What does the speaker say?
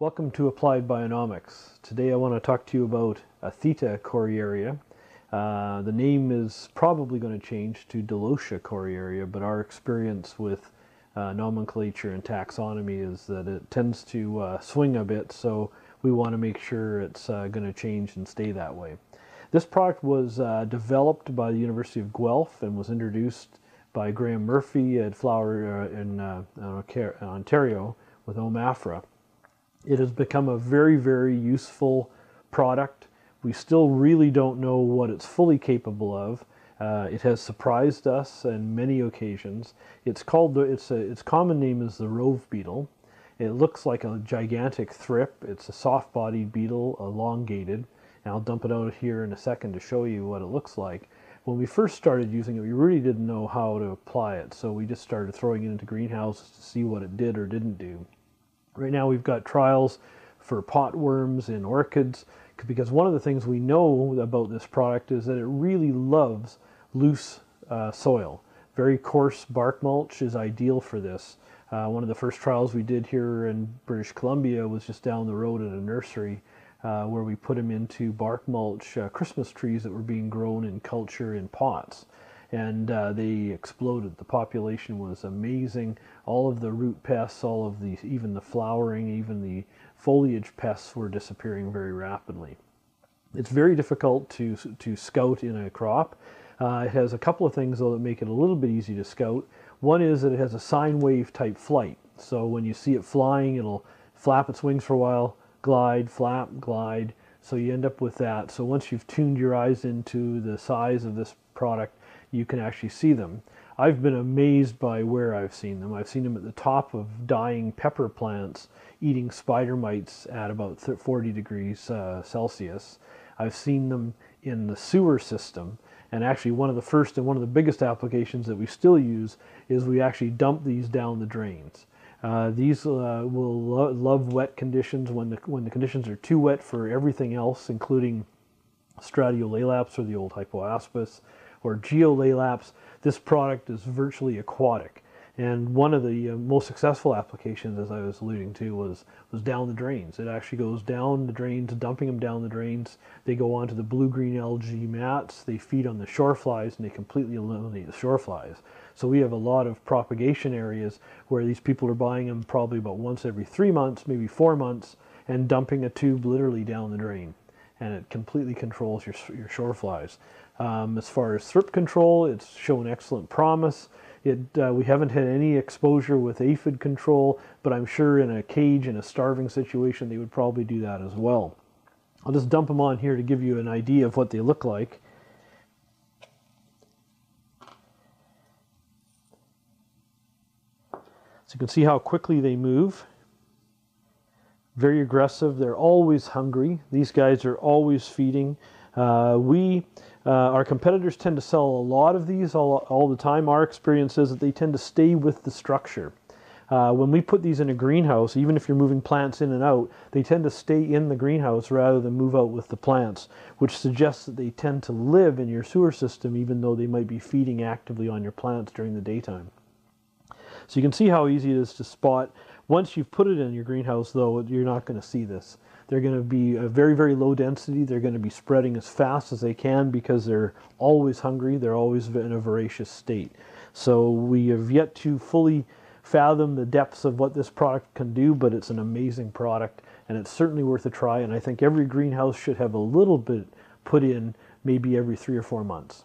Welcome to Applied Bio-Nomics. Today I want to talk to you about Atheta coriaria. The name is probably going to change to Delosia coriaria, but our experience with nomenclature and taxonomy is that it tends to swing a bit, so we want to make sure it's going to change and stay that way. This product was developed by the University of Guelph and was introduced by Graham Murphy at Flower in Ontario with OMAFRA. It has become a very, very useful product. We still really don't know what it's fully capable of. It has surprised us on many occasions. Its common name is the rove beetle. It looks like a gigantic thrip. It's a soft-bodied beetle, elongated. And I'll dump it out here in a second to show you what it looks like. When we first started using it, we really didn't know how to apply it, so we just started throwing it into greenhouses to see what it did or didn't do. Right now we've got trials for potworms in orchids, because one of the things we know about this product is that it really loves loose soil. Very coarse bark mulch is ideal for this. One of the first trials we did here in British Columbia was just down the road at a nursery where we put them into bark mulch Christmas trees that were being grown in culture in pots. And they exploded. The population was amazing. All of the root pests, even the flowering, even the foliage pests were disappearing very rapidly. It's very difficult to scout in a crop. It has a couple of things though that make it a little bit easy to scout. One is that it has a sine wave type flight. So when you see it flying, it'll flap its wings for a while, glide, flap, glide. So you end up with that. So once you've tuned your eyes into the size of this product, you can actually see them. I've been amazed by where I've seen them. I've seen them at the top of dying pepper plants eating spider mites at about 40 degrees Celsius. I've seen them in the sewer system, and actually one of the first and one of the biggest applications that we still use is we actually dump these down the drains. These will love wet conditions. When the conditions are too wet for everything else, including stratiolaelaps or the old hypoaspis, or geolaelaps, this product is virtually aquatic. And one of the most successful applications, as I was alluding to, was down the drains. It actually goes down the drains, dumping them down the drains. They go onto the blue-green algae mats. They feed on the shore flies, and they completely eliminate the shore flies. So we have a lot of propagation areas where these people are buying them probably about once every 3 months, maybe 4 months, and dumping a tube literally down the drain. And it completely controls your shore flies. As far as thrip control, it's shown excellent promise. We haven't had any exposure with aphid control, but I'm sure in a cage, in a starving situation, they would probably do that as well. I'll just dump them on here to give you an idea of what they look like. So you can see how quickly they move. Very aggressive. They're always hungry. These guys are always feeding. Our competitors tend to sell a lot of these all the time. Our experience is that they tend to stay with the structure. When we put these in a greenhouse, even if you're moving plants in and out, they tend to stay in the greenhouse rather than move out with the plants, which suggests that they tend to live in your sewer system even though they might be feeding actively on your plants during the daytime. So you can see how easy it is to spot. Once you've put it in your greenhouse, though, you're not going to see this. They're going to be a very, very low density. They're going to be spreading as fast as they can because they're always hungry. They're always in a voracious state. So we have yet to fully fathom the depths of what this product can do, but it's an amazing product, and it's certainly worth a try. And I think every greenhouse should have a little bit put in maybe every 3 or 4 months.